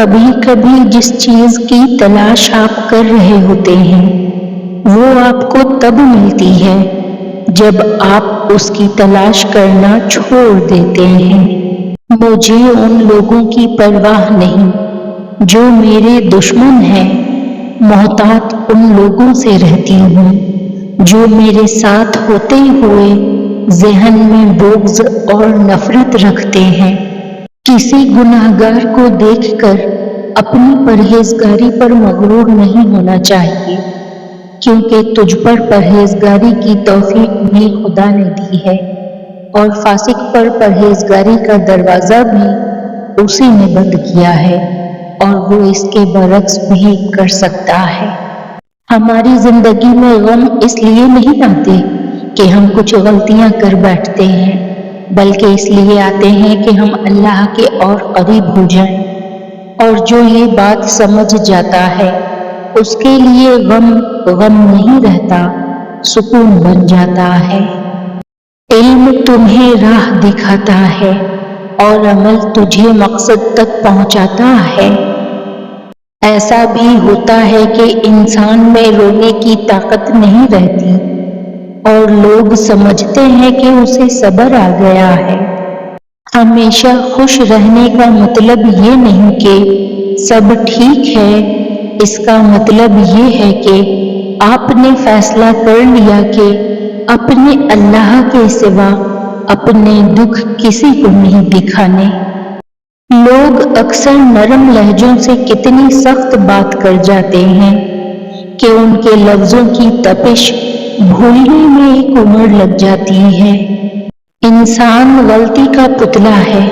کبھی کبھی جس چیز کی تلاش آپ کر رہے ہوتے ہیں وہ آپ کو تب ملتی ہے جب آپ اس کی تلاش کرنا چھوڑ دیتے ہیں۔ مجھے ان لوگوں کی پرواہ نہیں جو میرے دشمن ہیں، محتاط ان لوگوں سے رہتی ہوں جو میرے ساتھ ہوتے ہوئے ذہن میں بغض اور نفرت رکھتے ہیں۔ کسی گناہگار کو دیکھ کر اپنی پرہیزگاری پر مغرور نہیں ہونا چاہیے، کیونکہ تجھ پر پرہیزگاری کی توفیق بھی خدا نے دی ہے، اور فاسق پر پرہیزگاری کا دروازہ بھی اسی نے بند کیا ہے، اور وہ اس کے برعکس بھی کر سکتا ہے۔ ہماری زندگی میں غم اس لیے نہیں آتے کہ ہم کچھ غلطیاں کر بیٹھتے ہیں، بلکہ اس لیے آتے ہیں کہ ہم اللہ کے اور قریب ہو جائیں، اور جو یہ بات سمجھ جاتا ہے اس کے لیے غم نہیں رہتا، سکون بن جاتا ہے۔ علم تمہیں راہ دکھاتا ہے اور عمل تجھے مقصد تک پہنچاتا ہے۔ ایسا بھی ہوتا ہے کہ انسان میں رونے کی طاقت نہیں رہتی اور لوگ سمجھتے ہیں کہ اسے صبر آ گیا ہے۔ ہمیشہ خوش رہنے کا مطلب یہ نہیں کہ سب ٹھیک ہے، اس کا مطلب یہ ہے کہ آپ نے فیصلہ کر لیا کہ اپنے اللہ کے سوا اپنے دکھ کسی کو نہیں دکھانے۔ لوگ اکثر نرم لہجوں سے کتنی سخت بات کر جاتے ہیں کہ ان کے لفظوں کی تپش بھولنے میں ایک عمر لگ جاتی ہے۔ انسان غلطی کا پتلا ہے۔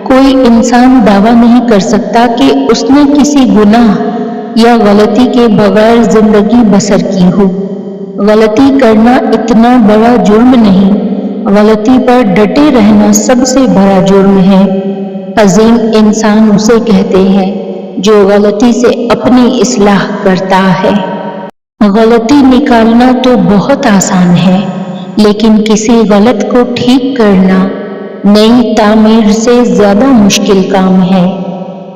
کوئی انسان دعویٰ نہیں کر سکتا کہ اس نے کسی گناہ یا غلطی کے بغیر زندگی بسر کی ہو۔ غلطی کرنا اتنا بڑا جرم نہیں، غلطی پر ڈٹے رہنا سب سے بڑا جرم ہے۔ عظیم انسان اسے کہتے ہیں جو غلطی سے اپنی اصلاح کرتا ہے۔ غلطی نکالنا تو بہت آسان ہے، لیکن کسی غلط کو ٹھیک کرنا نئی تعمیر سے زیادہ مشکل کام ہے۔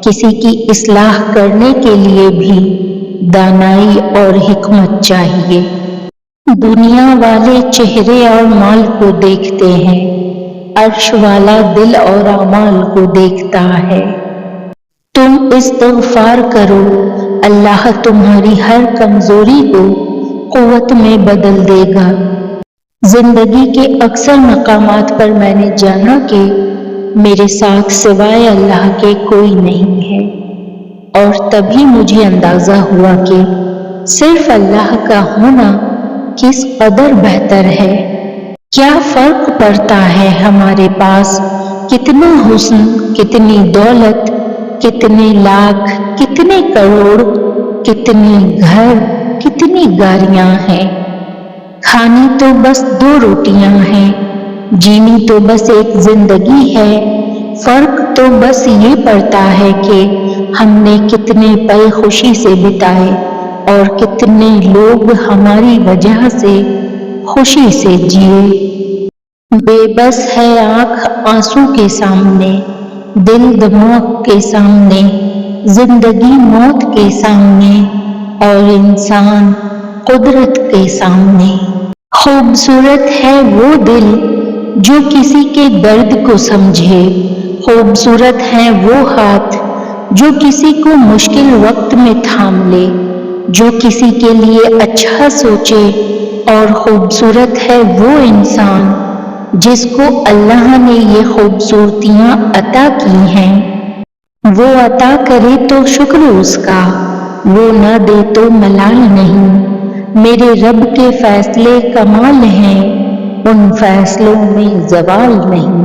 کسی کی اصلاح کرنے کے لیے بھی دانائی اور حکمت چاہیے۔ دنیا والے چہرے اور مال کو دیکھتے ہیں، عرش والا دل اور اعمال کو دیکھتا ہے۔ تم استغفار کرو، اللہ تمہاری ہر کمزوری کو قوت میں بدل دے گا۔ زندگی کے اکثر مقامات پر میں نے جانا کہ میرے ساتھ سوائے اللہ کے کوئی نہیں ہے، اور تبھی مجھے اندازہ ہوا کہ صرف اللہ کا ہونا کس قدر بہتر ہے۔ کیا فرق پڑتا ہے ہمارے پاس کتنا حسن، کتنی دولت، کتنے لاکھ، کتنے کروڑ، کتنے گھر، کتنی گاڑیاں ہیں؟ کھانی تو بس 2 روٹیاں ہیں، جینی تو بس ایک زندگی ہے۔ فرق تو بس یہ پڑتا ہے کہ ہم نے کتنے پل خوشی سے بتائے اور کتنے لوگ ہماری وجہ سے خوشی سے جیے۔ بے بس ہے آنکھ آنسو کے سامنے، دل دماغ کے سامنے، زندگی موت کے سامنے، اور انسان قدرت کے سامنے۔ خوبصورت ہے وہ دل جو کسی کے درد کو سمجھے، خوبصورت ہیں وہ ہاتھ جو کسی کو مشکل وقت میں تھام لے، جو کسی کے لیے اچھا سوچے، اور خوبصورت ہے وہ انسان جس کو اللہ نے یہ خوبصورتیاں عطا کی ہیں۔ وہ عطا کرے تو شکر اس کا، وہ نہ دے تو ملال نہیں۔ میرے رب کے فیصلے کمال ہیں، ان فیصلوں میں زوال نہیں۔